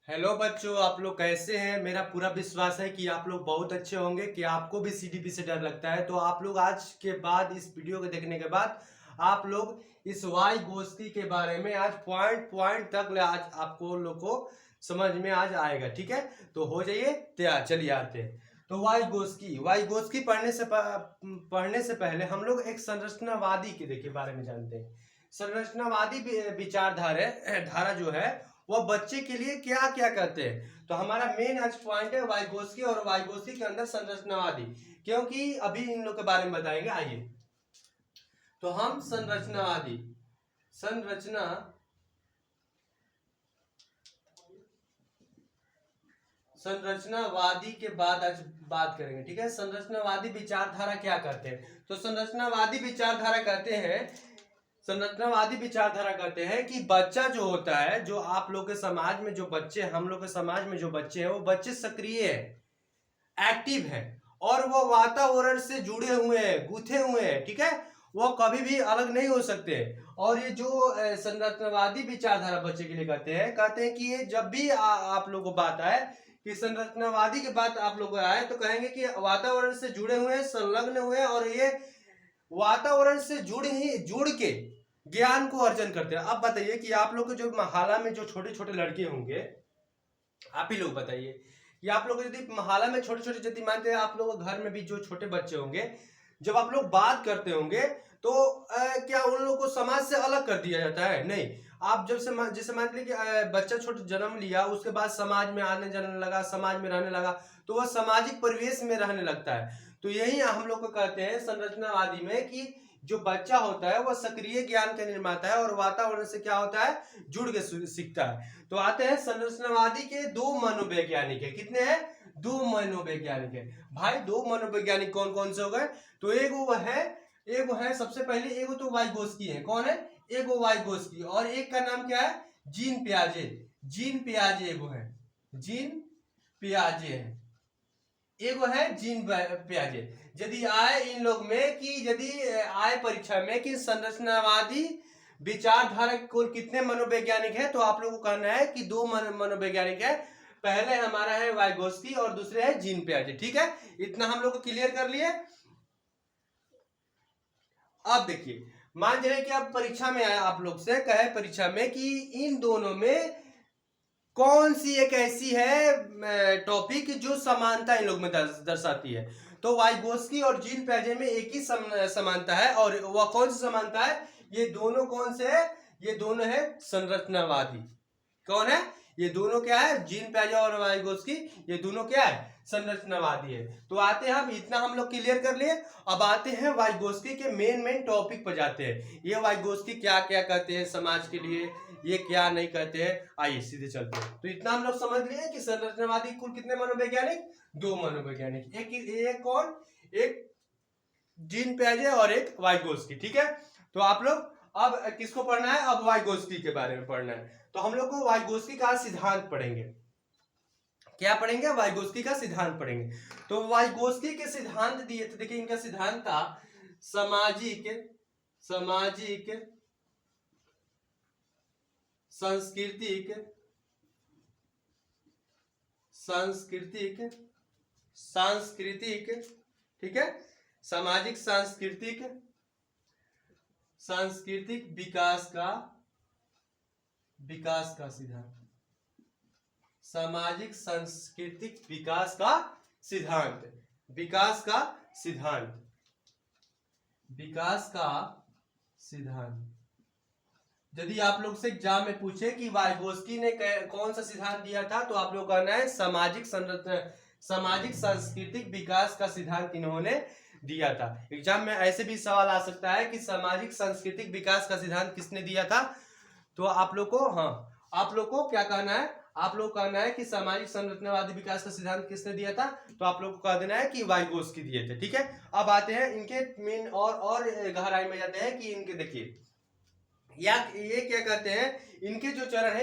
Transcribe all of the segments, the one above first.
Hello बच्चों, आप लोग कैसे हैं। मेरा पूरा विश्वास है कि आप लोग बहुत अच्छे होंगे। कि आपको भी सीडीपी से डर लगता है तो आप लोग आज के बाद इस वीडियो को देखने के बाद आप लोग इस वाई गोष्ठी के बारे में आज पॉइंट पॉइंट तक आज आपको लोग को समझ में आज आएगा। ठीक है, तो हो जाइए तैयार। चलिए आते हैं। तो वाई गोष्ठी पढ़ने से पहले हम लोग एक संरचनावादी के देखिए बारे में जानते हैं। संरचनावादी धारा जो है वो बच्चे के लिए क्या क्या करते हैं। तो हमारा मेन आज पॉइंट है वाइगोस्की और वाइगोस्की के अंदर संरचनावादी, क्योंकि अभी इन लोग के बारे में बताएंगे। आइए, तो हम संरचनावादी के बाद आज बात करेंगे। ठीक है, संरचनावादी विचारधारा क्या करते हैं। तो संरचनावादी विचारधारा कहते हैं कि बच्चा जो होता है, जो आप लोग के समाज में जो बच्चे, हम लोग के समाज में जो बच्चे हैं, वो बच्चे सक्रिय है, एक्टिव है और वो वातावरण से जुड़े हुए हैं, गुथे हुए हैं। ठीक है, वो कभी भी अलग नहीं हो सकते। और ये जो संरचनावादी विचारधारा बच्चे के लिए कहते हैं कि ये जब भी आप लोग को बात आए कि संरचनावादी की बात आप लोग को आए तो कहेंगे कि वातावरण से जुड़े हुए हैं, संलग्न हुए हैं और ये वातावरण से जुड़ के ज्ञान को अर्जन करते हैं। अब बताइए कि आप लोग के जो महाला में जो छोटे छोटे लड़के होंगे, आप ही लोग बताइए कि आप लोग यदि महाला में छोटे छोटे, यदि मानते हैं आप लोग घर में भी जो छोटे बच्चे होंगे, जब आप लोग बात करते होंगे तो क्या उन लोगों को समाज से अलग कर दिया जाता है? नहीं। आप जब से जैसे मान लीजिए कि बच्चा छोटा जन्म लिया, उसके बाद समाज में आने जाने लगा, समाज में रहने लगा, तो वह सामाजिक परिवेश में रहने लगता है। तो यही हम लोग को कहते हैं संरचनावादी में कि जो बच्चा होता है वह सक्रिय ज्ञान का निर्माता है और वातावरण से क्या होता है, जुड़ के सीखता है। तो आते हैं संरचनावादी के दो मनोवैज्ञानिक है। कितने हैं? दो मनोवैज्ञानिक है भाई। दो मनोवैज्ञानिक कौन कौन से हो गए? तो एगो है सबसे पहले, एगो तो वाइगोस्की है। कौन है? एगो वाइगोस्की। और एक का नाम क्या है? जीन पियाजे। एगो है, जीन पियाजे है। एगो है जीन पियाजे। यदि आए इन लोग में कि यदि आए परीक्षा में कि संरचनावादी विचारधारा कुल कितने मनोवैज्ञानिक है, तो आप लोगों को कहना है कि दो मनोवैज्ञानिक है। पहले हमारा है वाइगोस्की और दूसरे है जीन पियाजे। ठीक है, इतना हम लोग को क्लियर कर लिए। अब देखिए, मान जाए कि अब परीक्षा में आया, आप लोग से कहे परीक्षा में कि इन दोनों में कौन सी एक ऐसी है टॉपिक जो समानता इन लोग में दर्शाती है। तो वाइगोस्की और जीन पियाजे में एक ही समानता है। और वह कौन सी समानता है? ये दोनों कौन से है? ये दोनों है संरचनावादी। कौन है? ये दोनों क्या है? जीन पियाजे और वाइगोस्की, ये दोनों क्या है? संरचनावादी है। तो आते हैं, हम इतना हम लोग क्लियर कर लिए। अब आते हैं वाइगोस्की के मेन टॉपिक पर जाते हैं। ये वाइगोस्की क्या क्या कहते हैं समाज के लिए, ये क्या नहीं कहते हैं। आइए सीधे चलते हैं। तो इतना हम लोग समझ लिए कि संरचनावादी कुल कितने मनोवैज्ञानिक? दो मनोवैज्ञानिक। एक कौन? एक जीन पियाजे और एक वाइगोस्की। ठीक है, तो आप लोग अब किसको पढ़ना है? अब वाइगोस्की के बारे में पढ़ना है। तो हम लोग को वाइगोस्की का सिद्धांत पढ़ेंगे। क्या पढ़ेंगे? वाइगोस्की का सिद्धांत पढ़ेंगे। तो वाइगोस्की के सिद्धांत दिए थे, देखिए इनका सिद्धांत था सामाजिक सांस्कृतिक ठीक है, सामाजिक सांस्कृतिक विकास का सिद्धांत, सामाजिक सांस्कृतिक विकास का सिद्धांत। यदि आप लोग से एग्जाम में पूछे कि वाइगोस्की ने कौन सा सिद्धांत दिया था, तो आप लोग कहना है सामाजिक सांस्कृतिक विकास का सिद्धांत इन्होंने दिया था। एग्जाम में ऐसे भी सवाल आ सकता है कि सामाजिक सांस्कृतिक विकास का सिद्धांत किसने दिया था। तो आप लोग को क्या कहना है? आप लोग कहना है कि सामाजिक संरचनावादी विकास का सिद्धांत किसने दिया था। तो आप लोग को कह देना है कि वाइगोस्की दिए थे। ठीक है, अब आते हैं इनके मेन और गहराई में जाते हैं कि इनके देखिए या ये क्या कहते हैं, इनके जो चरण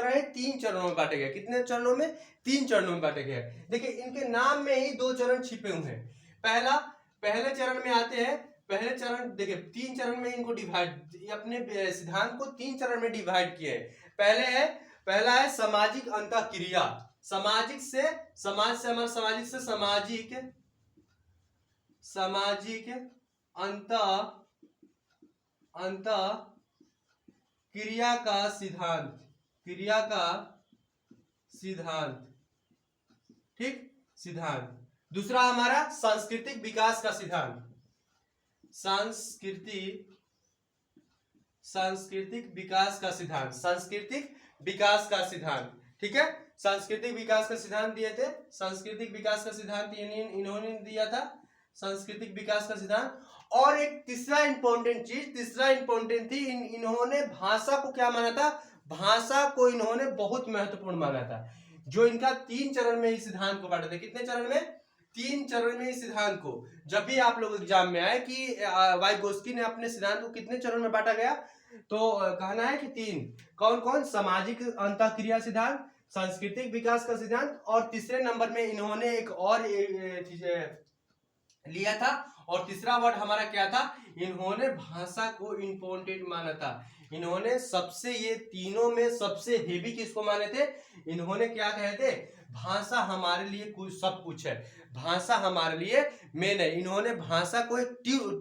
है तीन चरणों में बांटे गए। कितने चरणों में? तीन चरणों में बांटे गए। देखिए इनके नाम में ही दो चरण छिपे हुए हैं। पहले चरण में आते हैं। पहले चरण देखिए, तीन चरण में इनको डिवाइड, अपने सिद्धांत को तीन चरण में डिवाइड किए हैं। पहले है पहला है सामाजिक अंतःक्रिया। सामाजिक से, समाज से हमारा सामाजिक से सामाजिक अंत क्रिया का सिद्धांत, ठीक, सिद्धांत। दूसरा हमारा सांस्कृतिक विकास का सिद्धांत, सांस्कृतिक विकास का सिद्धांत, ठीक है। सांस्कृतिक विकास का सिद्धांत दिए थे, सांस्कृतिक विकास का सिद्धांत इन्होंने दिया था, सांस्कृतिक विकास का सिद्धांत। और एक तीसरा इंपॉर्टेंट थी, इन्होंने भाषा को क्या माना था, भाषा को इन्होंने बहुत महत्वपूर्ण माना था। जो इनका 3 चरण में इस सिद्धांत को बांटा था। कितने चरण में? 3 चरण में इस सिद्धांत को। जब भी आप लोग एग्जाम में आए कि वाइगोत्स्की ने अपने सिद्धांत को कितने चरण में बांटा गया, तो कहना है कि 3। कौन कौन? सामाजिक अंतःक्रिया सिद्धांत, सांस्कृतिक विकास का सिद्धांत, और तीसरे नंबर में इन्होंने एक और लिया था, और तीसरा वर्ड हमारा क्या था, इन्होंने भाषा को इंपॉर्टेंट माना था। इन्होंने सबसे, ये तीनों में सबसे हेवी किसको माने थे? इन्होंने क्या कहे थे, भाषा हमारे लिए कुछ सब कुछ है, भाषा हमारे लिए मेन है। इन्होंने भाषा को एक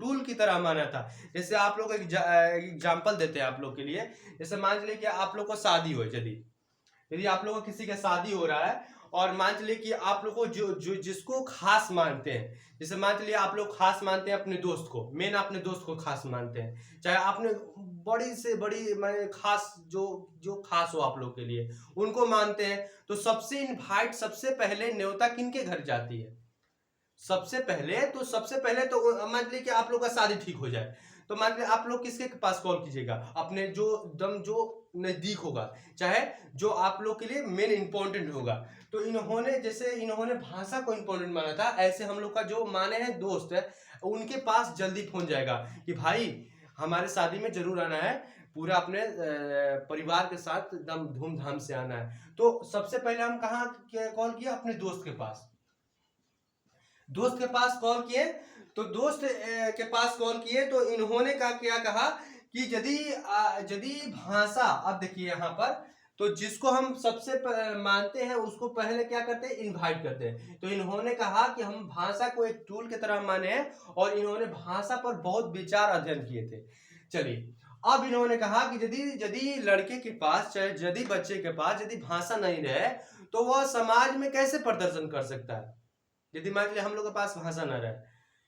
टूल की तरह माना था। जैसे आप लोग एग्जाम्पल देते हैं आप लोग के लिए, जैसे मान लीजिए कि आप लोग को शादी हो, यदि आप लोग को किसी का शादी हो रहा है, और मान चलिए कि आप लोग को जो जिसको खास मानते हैं, जैसे मान चलिए आप लोग खास मानते हैं अपने दोस्त को, मेन अपने दोस्त को खास मानते हैं, चाहे आपने बड़ी से बड़ी माने खास जो खास हो आप लोग के लिए, उनको मानते हैं, तो सबसे पहले न्योता किनके घर जाती है? सबसे पहले तो मान लीजिए कि आप लोग का शादी ठीक हो जाए, तो मान लीजिए आप लोग किसके पास कॉल कीजिएगा? अपने जो नजदीक होगा, चाहे जो आप लोग के लिए मेन इंपॉर्टेंट होगा। तो इन्होंने भाषा को इंपॉर्टेंट माना था, ऐसे हम लोग का जो माने हैं दोस्त है, उनके पास जल्दी फोन जाएगा कि भाई हमारे शादी में जरूर आना है, पूरा अपने परिवार के साथ एकदम धूमधाम से आना है। तो सबसे पहले हम कहाँ कॉल किया? अपने दोस्त के पास कॉल किए। तो दोस्त के पास कॉल किए, तो इन्होंने क्या कहा कि यदि भाषा, अब देखिए यहाँ पर, तो जिसको हम सबसे मानते हैं उसको पहले क्या करते हैं? इनवाइट करते हैं। तो इन्होंने कहा कि हम भाषा को एक टूल की तरह माने हैं, और इन्होंने भाषा पर बहुत विचार अध्ययन किए थे। चलिए, अब इन्होंने कहा कि यदि लड़के के पास, चाहे यदि बच्चे के पास यदि भाषा नहीं रहे, तो वह समाज में कैसे प्रदर्शन कर सकता है? यदि मान लीजिए हम लोग के पास भाषा न रहे,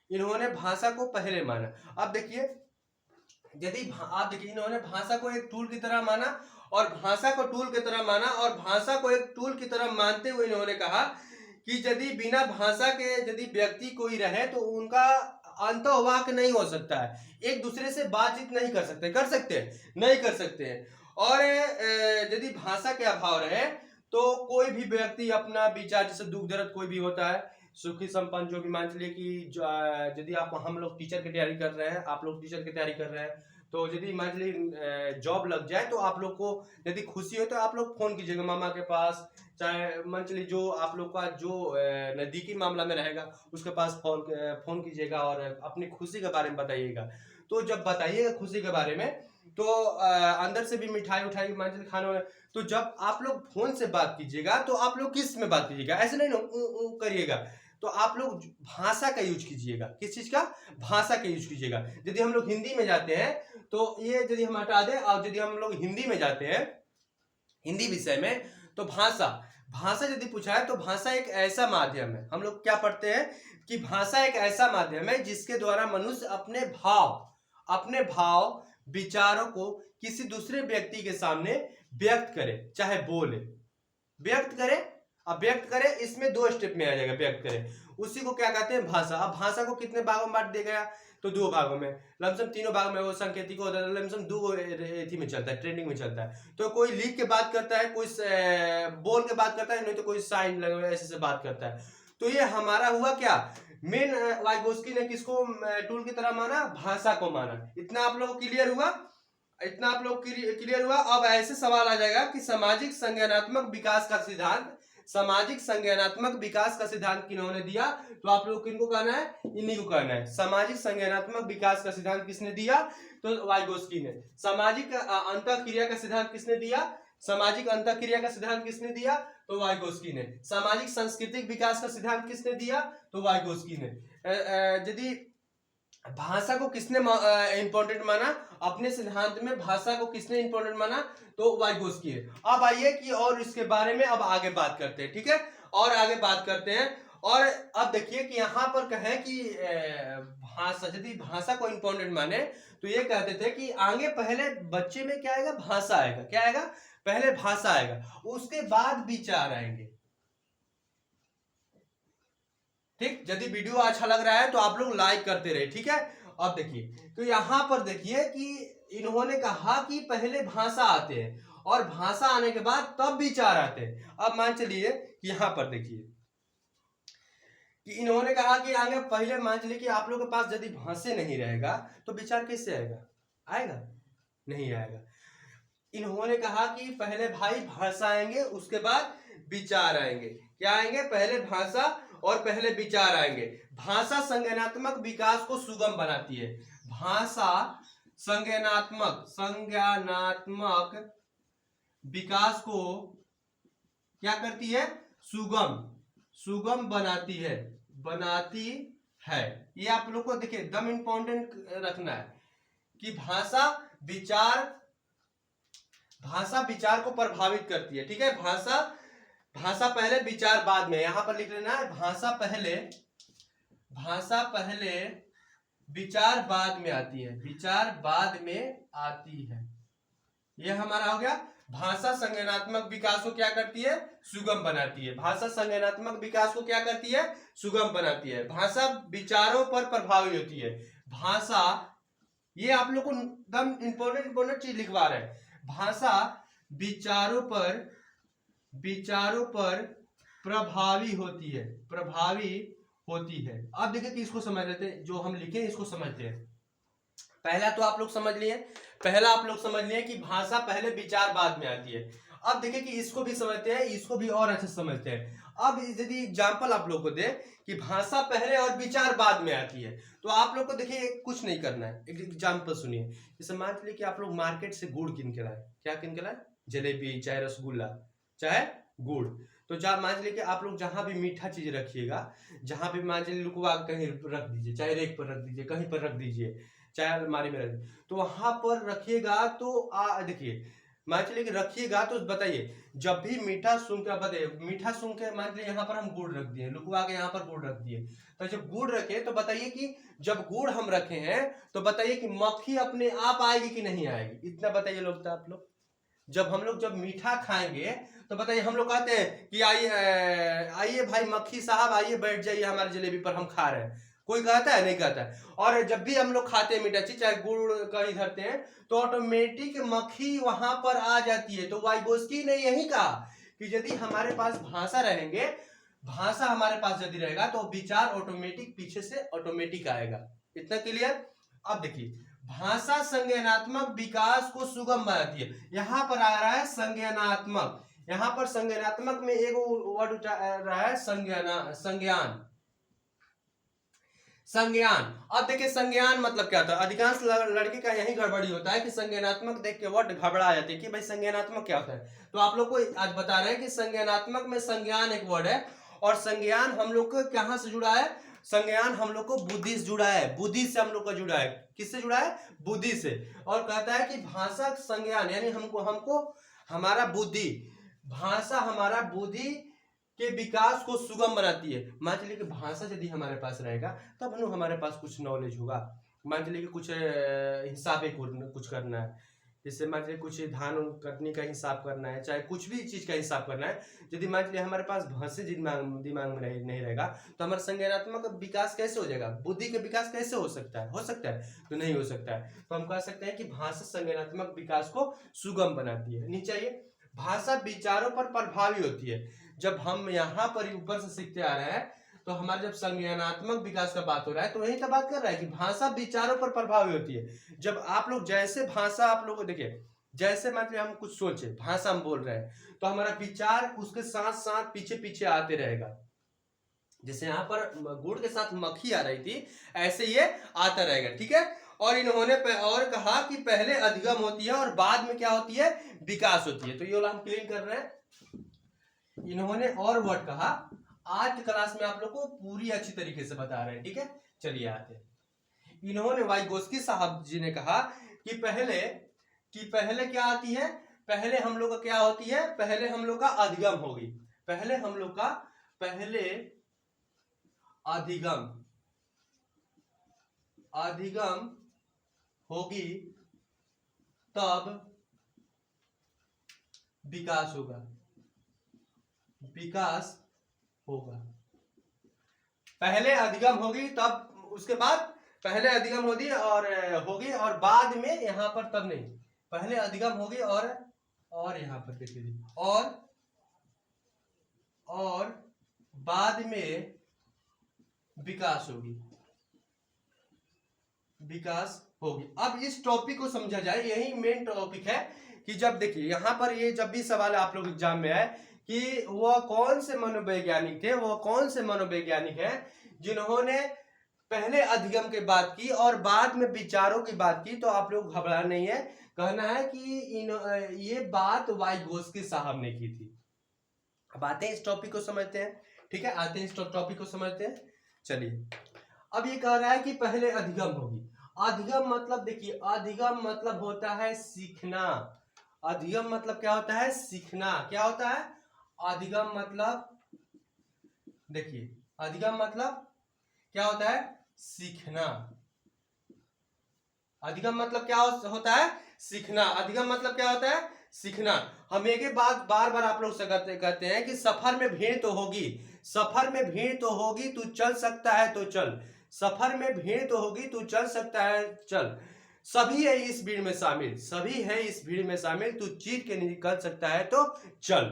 इन्होंने भाषा को पहले माना। अब देखिए, इन्होंने भाषा को एक टूल की तरह माना, और भाषा को टूल की तरह माना, और भाषा को एक टूल की तरह मानते हुए इन्होंने कहा कि यदि बिना भाषा के यदि व्यक्ति कोई रहे, तो उनका अंतःवाक नहीं हो सकता है, एक दूसरे से बातचीत नहीं कर सकते। नहीं कर सकते हैं। और यदि भाषा के अभाव रहे, तो कोई भी व्यक्ति अपना विचार, जैसे दुख दर्द कोई भी होता है, सुखी संपन्न, जो भी, मान लीजिए कि यदि हम लोग टीचर की तैयारी कर रहे हैं, आप लोग टीचर की तैयारी कर रहे हैं, तो यदि मान लीजिए जॉब लग जाए, तो आप लोग को यदि खुशी हो तो आप लोग फोन कीजिएगा मामा के पास, चाहे मान चलिए जो आप लोग का जो नजदीकी मामला में रहेगा उसके पास फोन कीजिएगा, और अपनी खुशी के बारे में बताइएगा। तो जब बताइएगा खुशी के बारे में, तो अंदर से भी मिठाई उठाई मान चलिए खाना, तो जब आप लोग फोन से बात कीजिएगा, तो आप लोग किस में बात कीजिएगा? ऐसे नहीं ना करिएगा, तो आप लोग भाषा का यूज कीजिएगा। किस चीज का? भाषा का यूज कीजिएगा। यदि हम लोग हिंदी में जाते हैं, तो ये यदि हम हटा दें, और यदि हम लोग हिंदी में जाते हैं, हिंदी विषय में, तो भाषा यदि पूछा है, तो भाषा एक ऐसा माध्यम है, हम लोग क्या पढ़ते हैं कि भाषा एक ऐसा माध्यम है जिसके द्वारा मनुष्य अपने भाव विचारों को किसी दूसरे व्यक्ति के सामने व्यक्त करे, चाहे बोले, व्यक्त करे। अब व्यक्त करे, इसमें 2 स्टेप में आ जाएगा, व्यक्त करे, उसी को क्या कहते हैं? भाषा। अब भाषा को कितने भागों में बांट दिया गया? तो 2 भागों में, लमसम 3 भागों में। वो सांकेतिक होता है, लमसम 2 एथी में चलता है, ट्रेंडिंग में चलता है। तो कोई लिख के बात करता है, कोई बोल के बात करता है, नहीं तो कोई साइन लगा ऐसे से बात करता है। तो ये हमारा हुआ क्या, मेन वाइगोत्स्की ने किसको टूल की तरह माना? भाषा को माना। इतना आप लोग क्लियर हुआ? अब ऐसे सवाल आ जाएगा कि सामाजिक संज्ञानात्मक विकास का सिद्धांत किन्होंने दिया? तो आप लोग किनको कहना है? इन्हीं को कहना है। सामाजिक संज्ञानात्मक विकास का सिद्धांत किसने दिया? तो वाइगोत्स्की ने। सामाजिक अंतःक्रिया का सिद्धांत किसने दिया? सामाजिक अंतःक्रिया का सिद्धांत किसने दिया? तो वाइगोस्की ने। सामाजिक सांस्कृतिक विकास का सिद्धांत किसने दिया? तो वाइगोस्की ने। यदि भाषा को किसने इंपॉर्टेंट माना? अपने सिद्धांत में भाषा को किसने इंपॉर्टेंट माना? तो वाइगोस्की है। अब आइए कि और इसके बारे में अब आगे बात करते हैं, ठीक है, और आगे बात करते हैं। और अब देखिए कि यहाँ पर कहें कि भाषा, यदि भाषा को इंपॉर्टेंट माने तो ये कहते थे कि आगे पहले बच्चे में क्या आएगा? भाषा आएगा। क्या आएगा? पहले भाषा आएगा, उसके बाद विचार आएंगे। ठीक, यदि वीडियो अच्छा लग रहा है तो आप लोग लाइक करते रहे, ठीक है। अब देखिए, तो यहां पर देखिए कि इन्होंने कहा कि पहले भाषा आते हैं और भाषा आने के बाद तब विचार आते हैं। अब मान चलिए यहां पर देखिए कि इन्होंने कहा कि आगे पहले मान चलिए कि आप लोगों के पास यदि भाषा नहीं रहेगा तो विचार कैसे आएगा? आएगा? नहीं आएगा। इन्होंने कहा कि पहले भाई भाषा आएंगे, उसके बाद विचार आएंगे। क्या आएंगे? पहले भाषा और पहले विचार आएंगे। भाषा संज्ञानात्मक विकास को सुगम बनाती है। भाषा संज्ञानात्मक विकास को क्या करती है? सुगम बनाती है। ये आप लोग को देखिए एकदम इंपॉर्टेंट रखना है कि भाषा विचार को प्रभावित करती है, ठीक है। भाषा पहले विचार बाद में, यहां पर लिख लेना है भाषा पहले विचार बाद में आती है। ये हमारा हो गया। भाषा संज्ञानात्मक विकास को क्या करती है? सुगम बनाती है। भाषा संज्ञानात्मक विकास को क्या करती है? सुगम बनाती है। भाषा विचारों पर प्रभावी होती है। भाषा, ये आप लोग को एकदम इंपॉर्टेंट चीज लिखवा रहे हैं। भाषा विचारों पर प्रभावी होती है। अब देखिए कि इसको समझ लेते हैं, जो हम लिखे इसको समझते हैं। पहला तो आप लोग समझ लिए कि भाषा पहले विचार बाद में आती है। अब देखिए कि इसको भी समझते हैं, इसको भी और अच्छे समझते हैं। अब यदि एग्जाम्पल आप लोग को दे कि भाषा पहले और विचार बाद में आती है, तो आप लोग को देखिए कुछ नहीं करना है। एक एग्जाम्पल सुनिए। जैसे मान लीजिए कि आप लोग मार्केट से गुड़ किन के लाए। क्या किन के लाए? जलेबी, चाहे रसगुल्ला, चाहे गुड़। तो मान लीजिए कि आप लोग जहां भी मीठा चीज रखिएगा, जहां भी मान लीजिए लुकवा कहीं रख दीजिए, चाहे रेक पर रख दीजिए, कहीं पर रख दीजिए, चाहे अलमारी में रख दीजिए, तो वहां पर रखिएगा तो देखिए मान चलिए कि रखिएगा तो बताइए, जब भी मीठा सूंघ के बताइए, मीठा सूंघ के मान लीजिए यहाँ पर हम गुड़ रख दिए, लुकवा के यहाँ पर गुड़ रख दिए, तो जब गुड़ रखे तो बताइए कि जब गुड़ हम रखे हैं तो बताइए कि मक्खी अपने आप आएगी कि नहीं आएगी? इतना बताइए लोग। आप लोग जब मीठा खाएंगे तो बताइए, हम लोग कहते हैं कि आइए भाई मक्खी साहब आइए बैठ जाइए हमारे जलेबी पर, हम खा रहे हैं। कोई कहता है? नहीं कहता है। और जब भी हम लोग खाते हैं मीठा चीज, चाहे गुड़ कहीं धरते हैं, तो ऑटोमेटिक मक्खी वहां पर आ जाती है। तो वाइगोस्की ने यही कहा कि यदि हमारे पास भाषा हमारे पास यदि रहेगा तो विचार ऑटोमेटिक पीछे से ऑटोमेटिक आएगा। इतना क्लियर? अब देखिए, भाषा संज्ञानात्मक विकास को सुगम बनाती है। यहां पर आ रहा है संज्ञानात्मक, यहां पर संज्ञानात्मक में एक वर्ड उठा रहा है संज्ञान। अब देखिए संज्ञान मतलब क्या होता है? अधिकांश लड़के का यही गड़बड़ी होता है कि संज्ञानात्मक देख के वर्ड घबरा जाती है कि भाई संज्ञानात्मक क्या होता है। तो आप लोग को आज बता रहे हैं कि संज्ञानात्मक में संज्ञान एक वर्ड है, और संज्ञान हम लोग को कहां से जुड़ा है? संज्ञान हम लोग को बुद्धि से जुड़ा है। बुद्धि से हम लोग का जुड़ा है। किससे जुड़ा है? बुद्धि से। और कहता है कि भाषा संज्ञान यानी हमको हमारा बुद्धि, भाषा हमारा बुद्धि के विकास को सुगम बनाती है। मान चलिए कि भाषा यदि हमारे पास रहेगा तब हम हमारे पास कुछ नॉलेज होगा। मान चलिए कि कुछ हिसाब कुछ करना है, जैसे मान चलिए कुछ धान कटने का हिसाब करना है, चाहे कुछ भी चीज का हिसाब करना है, यदि मान चलिए हमारे पास भाषा दिमाग में नहीं रहेगा तो हमारा संज्ञानात्मक विकास कैसे हो जाएगा? बुद्धि का विकास कैसे हो सकता है? तो नहीं हो सकता है। तो हम कह सकते हैं कि भाषा संज्ञानात्मक विकास को सुगम बनाती है। नीचे आइए, भाषा विचारों पर प्रभावी होती है। जब हम यहाँ पर ऊपर से सीखते आ रहे हैं तो हमारे जब संज्ञानात्मक विकास का बात हो रहा है तो यही तो बात कर रहा है कि भाषा विचारों पर प्रभावी होती है। जब आप लोग जैसे भाषा आप लोग को देखिए, जैसे मतलब हम कुछ सोचे, भाषा हम बोल रहे हैं तो हमारा विचार उसके साथ साथ पीछे पीछे आते रहेगा। जैसे यहाँ पर गुड़ के साथ मक्खी आ रही थी, ऐसे ये आता रहेगा, ठीक है। और इन्होंने और कहा कि पहले अधिगम होती है और बाद में क्या होती है, विकास होती है। तो ये हम क्लीन कर रहे हैं। इन्होंने और वर्ड कहा, आज की क्लास में आप लोग को पूरी अच्छी तरीके से बता रहे हैं, ठीक है। चलिए आते हैं। इन्होंने वाइगोस्की साहब जी ने कहा कि पहले क्या आती है, पहले हम लोग का क्या होती है, पहले हम लोग का अधिगम होगी, पहले हम लोग का अधिगम होगी, तब विकास होगा, पहले अधिगम होगी तब, उसके बाद पहले अधिगम होगी और बाद में यहां पर तब नहीं, पहले अधिगम होगी और यहां पर देखिए और बाद में विकास होगी। अब इस टॉपिक को समझा जाए, यही मेन टॉपिक है कि जब देखिए यहां पर ये जब भी सवाल आप लोग एग्जाम में आए कि वह कौन से मनोवैज्ञानिक थे, वह कौन से मनोवैज्ञानिक हैं जिन्होंने पहले अधिगम की बात की और बाद में विचारों की बात की, तो आप लोग घबरा नहीं है, कहना है कि ये बात वाइगोस्की साहब ने की थी। अब आते हैं इस टॉपिक को समझते हैं, ठीक है, आते हैं इस टॉपिक को समझते हैं। चलिए, अब ये कह रहा है कि पहले अधिगम होगी। अधिगम मतलब देखिए, अधिगम मतलब होता है सीखना। अधिगम मतलब क्या होता है, सीखना। क्या होता है अधिगम मतलब, देखिए अधिगम मतलब क्या होता है, सीखना। अधिगम मतलब क्या होता है, सीखना। अधिगम मतलब क्या होता है, सीखना। हम एक ही बात बार बार आप लोग से कहते हैं कि सफर में भीड़ तो होगी, सफर में भीड़ तो होगी, तू चल सकता है तो चल, सफर में भीड़ तो होगी, तू चल सकता है चल, सभी है इस भीड़ में शामिल, सभी है इस भीड़ में शामिल, तू चीर के निकल सकता है तो चल।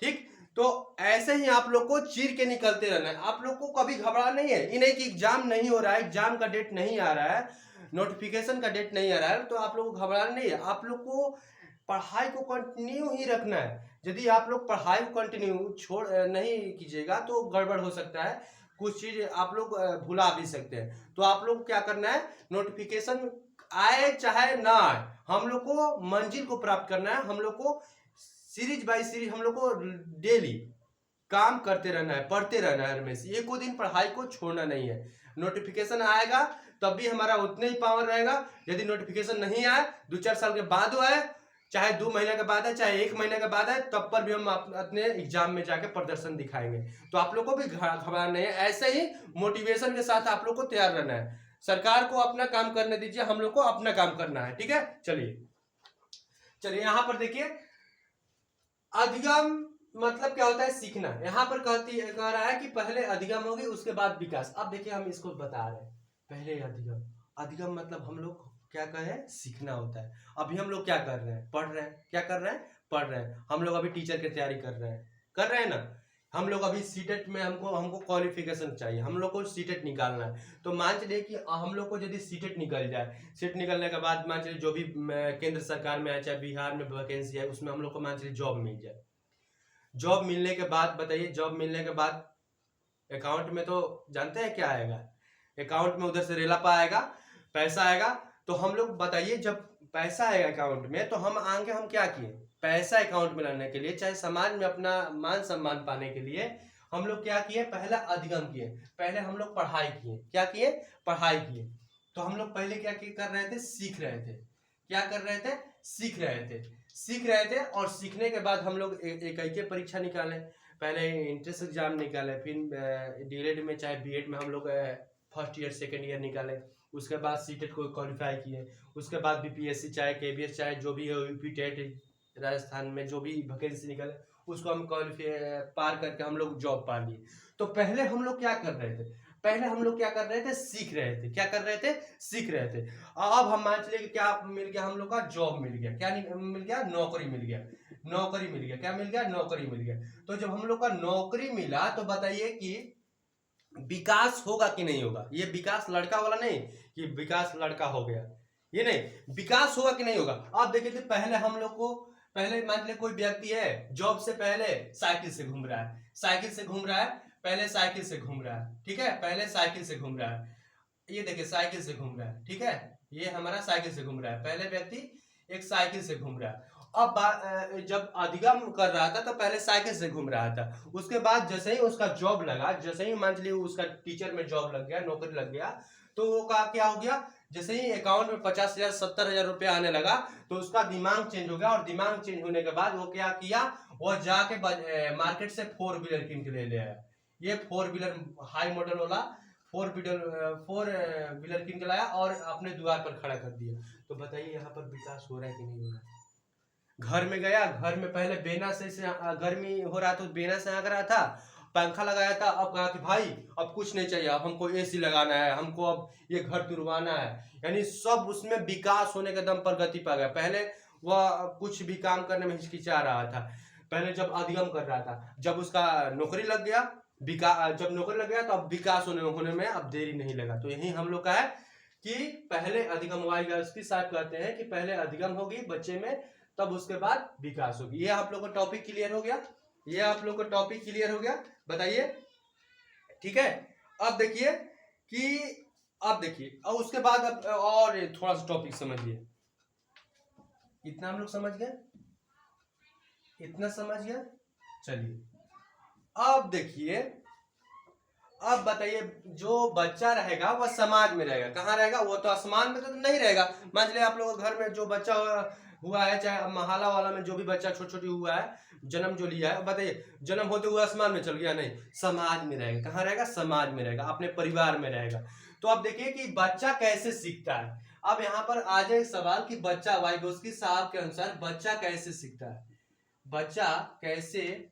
ठीक, तो ऐसे ही आप लोग को चीर के निकलते रहना है, आप लोग को कभी घबरा नहीं है। ये नहीं कि एग्जाम नहीं हो रहा है, एग्जाम का डेट नहीं आ रहा है, नोटिफिकेशन का डेट नहीं आ रहा है, तो आप लोग को घबराना नहीं है। आप लोग को पढ़ाई को कंटिन्यू ही रखना है। यदि आप लोग पढ़ाई को कंटिन्यू छोड़ नहीं कीजिएगा तो गड़बड़ हो सकता है, कुछ चीज आप लोग भुला भी सकते हैं। तो आप लोग क्या करना है, नोटिफिकेशन आए चाहे ना आए, हम लोग को मंजिल को प्राप्त करना है। हम लोग को सीरीज बाय सीरीज हम लोग को डेली काम करते रहना है, पढ़ते रहना है, हमेशा एक को दिन पढ़ाई को छोड़ना नहीं है। नोटिफिकेशन आएगा तब भी हमारा उतना ही पावर रहेगा। यदि नोटिफिकेशन नहीं आए, 2-4 साल के बाद आए, चाहे 2 महीने के बाद है, चाहे 1 महीने के बाद है, तब पर भी हम अपने एग्जाम में जाके प्रदर्शन दिखाएंगे। तो आप लोग को भी घबराना नहीं है, ऐसे ही मोटिवेशन के साथ आप लोग को तैयार रहना है। सरकार को अपना काम करने दीजिए, हम लोग को अपना काम करना है, ठीक है। चलिए यहां पर देखिए, अधिगम मतलब क्या होता है, सीखना। यहां पर कह रहा है कि पहले अधिगम होगी उसके बाद विकास। अब देखिए हम इसको बता रहे हैं, पहले अधिगम मतलब हम लोग क्या कर रहे हैं, सीखना होता है। अभी हम लोग क्या कर रहे हैं, पढ़ रहे हैं। क्या कर रहे हैं, पढ़ रहे हैं। हम लोग अभी टीचर की तैयारी कर रहे हैं ना। हम लोग अभी सीटेट में हमको क्वालिफिकेशन चाहिए, हम लोग को सीटेट निकालना है। तो मान चलिए कि हम लोग को यदि सीटेट निकल जाए, सीट निकलने के बाद मान चलिए जो भी केंद्र सरकार में है, चाहे बिहार में वैकेंसी है, उसमें हम लोग को मान चलिए जॉब मिल जाए। जॉब मिलने के बाद बताइए, जॉब मिलने के बाद अकाउंट में तो जानते हैं क्या आएगा, अकाउंट में उधर से रेलापा आएगा, पैसा आएगा। तो हम लोग बताइए, जब पैसा आएगा अकाउंट में, तो हम आगे हम क्या किए, पैसा अकाउंट में लाने के लिए, चाहे समाज में अपना मान सम्मान पाने के लिए हम लोग क्या किए, पहला अधिगम किए, पहले हम लोग पढ़ाई किए। क्या किए, पढ़ाई किए। तो हम लोग पहले क्या कर रहे थे, सीख रहे थे। क्या कर रहे थे, सीख रहे थे। और सीखने के बाद हम लोग एक परीक्षा निकाले, पहले इंट्रेंस एग्जाम निकाले, फिर डीएलएड में चाहे बीएड में हम लोग फर्स्ट ईयर सेकेंड ईयर निकाले, उसके बाद सीटेट को क्वालिफाई किए, उसके बाद बीपीएससी चाहे केबीएस चाहे जो भी है, यूपी टेट राजस्थान में जो भी वैकेंसी निकाले, उसको हम क्वालिफाई पार करके हम लोग जॉब पा लिए। तो पहले हम लोग क्या कर रहे थे, पहले हम लोग क्या कर रहे थे, सीख रहे थे। क्या कर रहे थे, सीख रहे थे। अब हम मान चलिए क्या मिल गया, हम लोग का जॉब मिल गया। क्या मिल गया, नौकरी मिल गया। क्या मिल गया, नौकरी मिल गया। तो जब हम लोग का नौकरी मिला, तो बताइए कि विकास होगा कि नहीं होगा। ये विकास लड़का वाला नहीं कि विकास लड़का हो गया, ये नहीं, विकास होगा कि नहीं होगा। आप देखिए, तो पहले हम लोग को, पहले मान लीजिए कोई व्यक्ति है, जॉब से पहले साइकिल से घूम रहा है, पहले साइकिल से घूम रहा है, ठीक है, पहले साइकिल से घूम रहा है। ये देखिए साइकिल से घूम रहा है, ठीक है, ये हमारा साइकिल से घूम रहा है, पहले व्यक्ति एक साइकिल से घूम रहा है। अब जब अधिगम कर रहा था तो पहले साइकिल से घूम रहा था, उसके बाद जैसे ही उसका जॉब लगा, जैसे ही मान लीजिए उसका टीचर में जॉब लग गया, नौकरी लग गया, तो वो का क्या हो गया, जैसे ही अकाउंट में 50,000 70,000 रुपया आने लगा तो उसका दिमाग चेंज हो गया, और दिमाग चेंज होने के बाद वो क्या किया, वो जाके मार्केट से 4 व्हीलर किन के ले आया। ये 4 व्हीलर हाई मॉडल वाला 4 व्हीलर किन के लाया और अपने द्वार पर खड़ा कर दिया। तो बताइए यहाँ पर विकास हो रहा है कि नहीं हो रहा है? घर में गया, घर में पहले बेना से गर्मी हो रहा तो बेना से आग रहा था, पंखा लगाया था, अब कहा कि भाई अब कुछ नहीं चाहिए, अब हमको एसी लगाना है, हमको अब ये घर तुरवाना है। यानी सब उसमें विकास होने के दम पर गति पा गया। पहले वह कुछ भी काम करने में हिचकिचा रहा था, पहले जब अधिगम कर रहा था, जब उसका नौकरी लग गया, जब नौकरी लग गया तो अब विकास होने में अब देरी नहीं लगा। तो यही हम लोग का है कि पहले अधिगम वाइगॉत्स्की साहब कहते हैं कि पहले अधिगम होगी बच्चे में, तब उसके बाद विकास होगी। ये आप लोग का टॉपिक क्लियर हो गया, ये आप लोग का टॉपिक क्लियर हो गया, बताइए, ठीक है। अब देखिए कि अब देखिए, अब उसके बाद अब और थोड़ा सा टॉपिक समझिए। इतना हम लोग समझ गए, इतना समझ गया, चलिए अब देखिए, अब बताइए, जो बच्चा रहेगा वह समाज में रहेगा, कहाँ रहेगा, वो तो आसमान में तो नहीं रहेगा। मान लीजिए आप लोगों के घर में जो बच्चा हुआ है, चाहे महाला वाला में जो भी बच्चा छोटी हुआ है, जन्म जो लिया है, बताइए जन्म होते हुए आसमान में चल गया, नहीं, समाज में रहेगा। कहाँ रहेगा, समाज में रहेगा, अपने परिवार में रहेगा। तो अब देखिए कि बच्चा कैसे सीखता है। अब यहाँ पर आ जाए सवाल कि बच्चा, वाइगोत्स्की साहब के अनुसार बच्चा कैसे सीखता है, बच्चा कैसे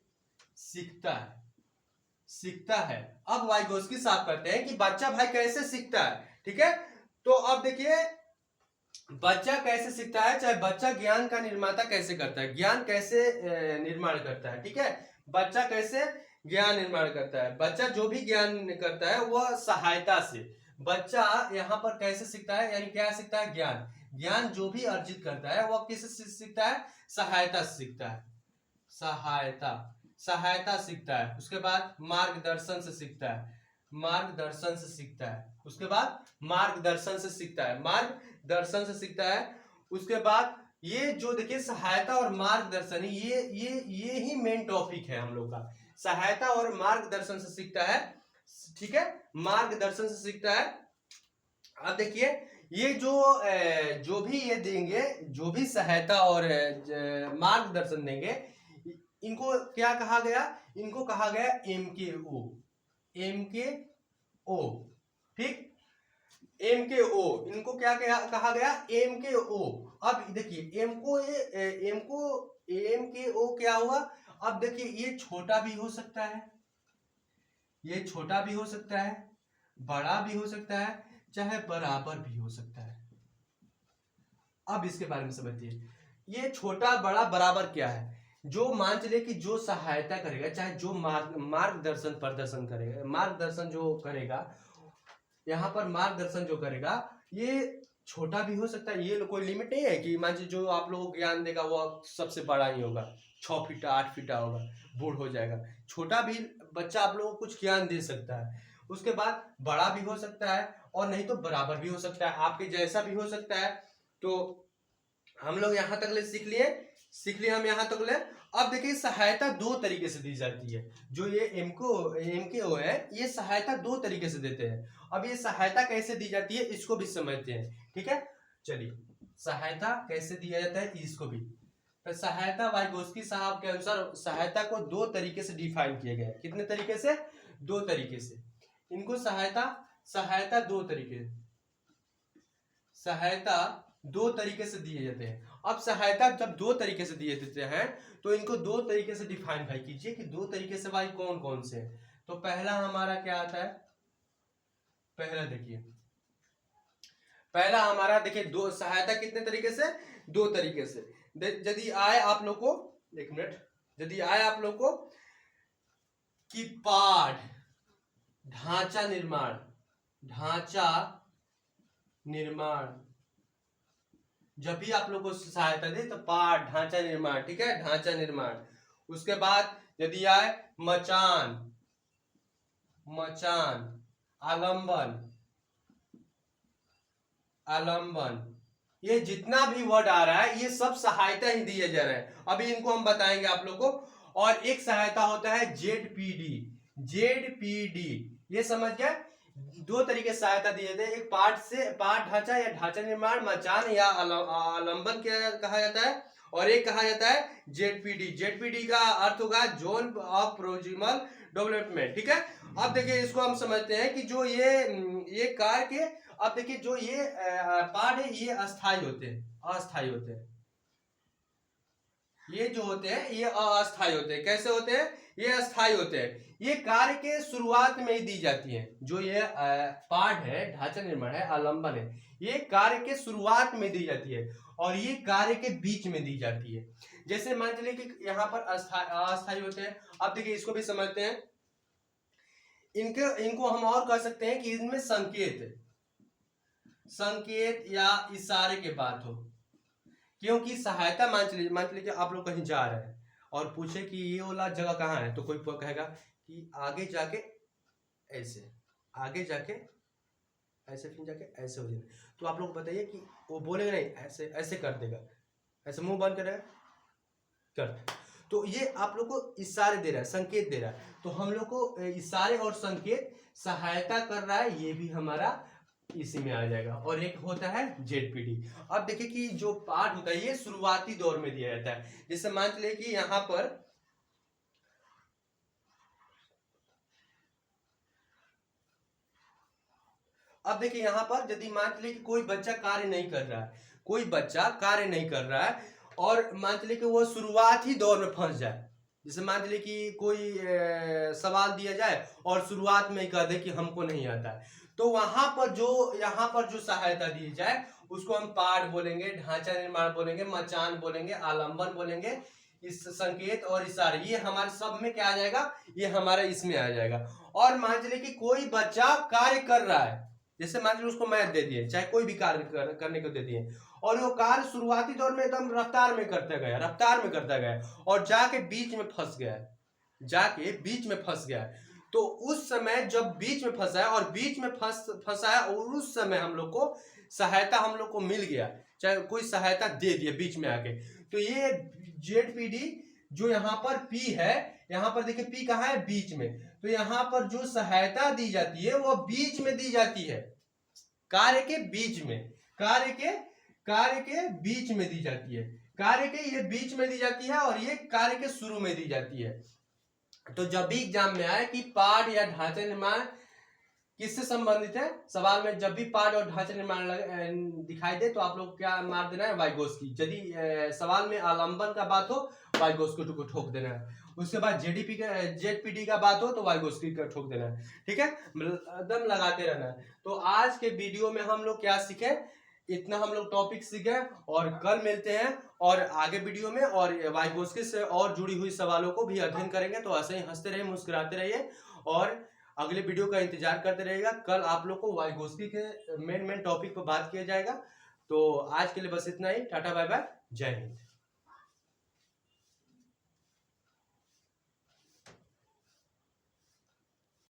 सीखता है। अब वाइगोत्स्की साहब कहते हैं कि बच्चा भाई कैसे सीखता है, ठीक है। तो अब देखिए बच्चा कैसे सीखता है, चाहे बच्चा ज्ञान का निर्माता कैसे करता है, ज्ञान कैसे निर्माण करता है, ठीक है। बच्चा कैसे ज्ञान निर्माण करता है, बच्चा जो भी ज्ञान करता है वह सहायता से। बच्चा यहाँ पर कैसे सीखता है, यानी क्या सीखता है, ज्ञान। ज्ञान जो भी अर्जित करता है वह किससे सीखता है, सहायता से सीखता है, सहायता सीखता है। उसके बाद मार्गदर्शन से सीखता है, मार्गदर्शन से सीखता है। उसके बाद मार्गदर्शन से सीखता है, मार्गदर्शन से सीखता है। उसके बाद ये जो देखिए सहायता और मार्गदर्शन, ये ही मेन टॉपिक है हम लोग का, सहायता और मार्गदर्शन से सीखता है, ठीक है, मार्गदर्शन से सीखता है। अब देखिए ये जो भी ये देंगे, जो भी सहायता और मार्गदर्शन देंगे, इनको क्या कहा गया, इनको कहा गया MKO, ठीक, MKO, इनको क्या कहा गया, MKO। अब देखिए MKO क्या हुआ, अब देखिए ये छोटा भी हो सकता है, ये छोटा भी हो सकता है, बड़ा भी हो सकता है, चाहे बराबर भी हो सकता है। अब इसके बारे में समझिए, ये छोटा बड़ा बराबर क्या है, जो मान चलिए कि जो सहायता करेगा, चाहे जो मार्गदर्शन प्रदर्शन करेगा, मार्गदर्शन जो करेगा, यहाँ पर मार्गदर्शन जो करेगा, ये छोटा भी हो सकता है, ये कोई लिमिट नहीं है कि मान जो आप लोगों को ज्ञान देगा वो सबसे बड़ा ही होगा, 6 फीटा 8 फीटा होगा, बूढ़ हो जाएगा। छोटा भी बच्चा आप लोगों को कुछ ज्ञान दे सकता है। उसके बाद बड़ा भी हो सकता है और नहीं तो बराबर भी हो सकता है, आपके जैसा भी हो सकता है। तो हम लोग यहाँ तक ले सीख लिए हम यहाँ तक ले। अब देखिए सहायता दो तरीके से दी जाती है, जो ये MKO है, ये सहायता दो तरीके से देते हैं। अब ये सहायता कैसे दी जाती है इसको भी समझते हैं, ठीक है। चलिए सहायता कैसे दिया जाता है इसको भी, तो सहायता वाइगोत्स्की साहब के अनुसार सहायता को दो तरीके से डिफाइन किया गया है। कितने तरीके से, दो तरीके से। इनको सहायता दो तरीके से दिए जाते हैं। अब सहायता जब दो तरीके से दिए देते हैं तो इनको दो तरीके से डिफाइन भाई कीजिए कि दो तरीके से भाई कौन कौन से हैं। तो पहला हमारा क्या आता है, पहला देखिए दो सहायता कितने तरीके से, दो तरीके से। यदि आए आप लोग को, एक मिनट, यदि आए आप लोग को कि पाठ ढांचा निर्माण, जब भी आप लोग को सहायता दे तो पाठ ढांचा निर्माण, ठीक है, ढांचा निर्माण। उसके बाद यदि आए मचान आलंबन, आलंबन, ये जितना भी वर्ड आ रहा है ये सब सहायता ही दिए जा रहे हैं, अभी इनको हम बताएंगे आप लोग को। और एक सहायता होता है जेडपीडी। जेडपीडी ये समझ गया, दो तरीके से सहायता दिए थे, एक पाठ ढांचा या ढांचा निर्माण, मचान या आलंबन क्या कहा जाता है, और एक कहा जाता है जेडपीडी। जेडपीडी का अर्थ होगा जोन ऑफ प्रोजिमल डेवलपमेंट, ठीक है। अब देखिए इसको हम समझते हैं कि जो ये कार्य के, अब देखिए जो ये पार्ट है ये अस्थाई होते हैं, अस्थाई होते हैं, ये जो होते हैं ये अस्थाई होते हैं। कैसे होते हैं? ये अस्थाई होते हैं, ये कार्य के शुरुआत में ही दी जाती है। जो ये पार्ट है, ढांचा निर्माण है, आलंबन है, ये कार्य के शुरुआत में दी जाती है और ये कार्य के बीच में दी जाती है। जैसे मान चलिए कि यहाँ पर अस्थाई होते हैं। अब देखिए इसको भी समझते हैं, इनको हम और कह सकते हैं कि इनमें संकेत या इशारे के बात हो, क्योंकि सहायता मान चलिए कि आप लोग कहीं जा रहे हैं और पूछे कि ये वाला जगह कहाँ है, तो कोई कहेगा कि आगे जाके ऐसे, आगे जाके ऐसे, फिर जाके ऐसे हो जाए, तो आप लोग बताइए कि वो बोलेगा नहीं, ऐसे ऐसे कर देगा, ऐसे मुंह बंद करेगा कर, तो ये आप लोग को इशारे दे रहा है, संकेत दे रहा है। तो हम लोग को इशारे और संकेत सहायता कर रहा है, ये भी हमारा इसी में आ जाएगा। और एक होता है जेडपीडी। अब देखिए कि जो पाठ होता है ये शुरुआती दौर में दिया जाता है। जैसे मान चलिए कि यहां पर अब देखिए यहां पर यदि मान चलिए कि कोई बच्चा कार्य नहीं कर रहा है, कोई बच्चा कार्य नहीं कर रहा है और मान चलिए कि वो शुरुआती दौर में फंस जाए। जैसे मान चलिए कि कोई सवाल दिया जाए और शुरुआत में ही कह दे कि हमको नहीं आता है, तो वहां पर जो यहाँ पर जो सहायता दी जाए उसको हम पाठ बोलेंगे, ढांचा निर्माण बोलेंगे, मचान बोलेंगे, आलंबन बोलेंगे, इस संकेत और इशारे, ये हमारे सब में क्या आ जाएगा, ये हमारा इसमें आ जाएगा। और मान चलिए कि कोई बच्चा कार्य कर रहा है, जैसे मान लीजिए उसको मैथ दे दिए, चाहे कोई भी कार्य करने को दे दिए, और वो कार्य शुरुआती दौर में एकदम रफ्तार में करता गया और जाके बीच में फंस गया, तो उस समय जब बीच में फंसा है और बीच में फंसा है और उस समय हम लोग को सहायता हम लोग को मिल गया, चाहे कोई सहायता दे दिया बीच में आके, तो ये जेडपीडी जो यहाँ पर पी है, यहाँ पर देखिए पी कहाँ है, बीच में, तो यहाँ पर जो सहायता दी जाती है वो बीच में दी जाती है, कार्य के बीच में, कार्य के बीच में दी जाती है, कार्य के ये बीच में दी जाती है और ये कार्य के शुरू में दी जाती है। तो जब भी एग्जाम में आए कि पाठ या ढांचा निर्माण किससे संबंधित है, सवाल में जब भी पाठ और ढांचा निर्माण दिखाई दे तो आप लोग क्या मार देना है, वाइगोस्की। यदि सवाल में आलंबन का बात हो वाइगोस्की को ठोक देना है, उसके बाद जेडपीडी का बात हो तो वाइगोस्की का ठोक देना है, ठीक है, एकदम लगाते रहना है। तो आज के वीडियो में हम लोग क्या सीखे, इतना हम लोग टॉपिक सीखे, और कल मिलते हैं और आगे वीडियो में और वाइगोस्की से और जुड़ी हुई सवालों को भी अध्ययन करेंगे। तो ऐसे ही हंसते रहिए, मुस्कुराते रहिए और अगले वीडियो का इंतजार करते रहिएगा। कल आप लोग को वाइगोस्की के मेन टॉपिक पर बात किया जाएगा। तो आज के लिए बस इतना ही, टाटा बाय बाय, जय हिंद।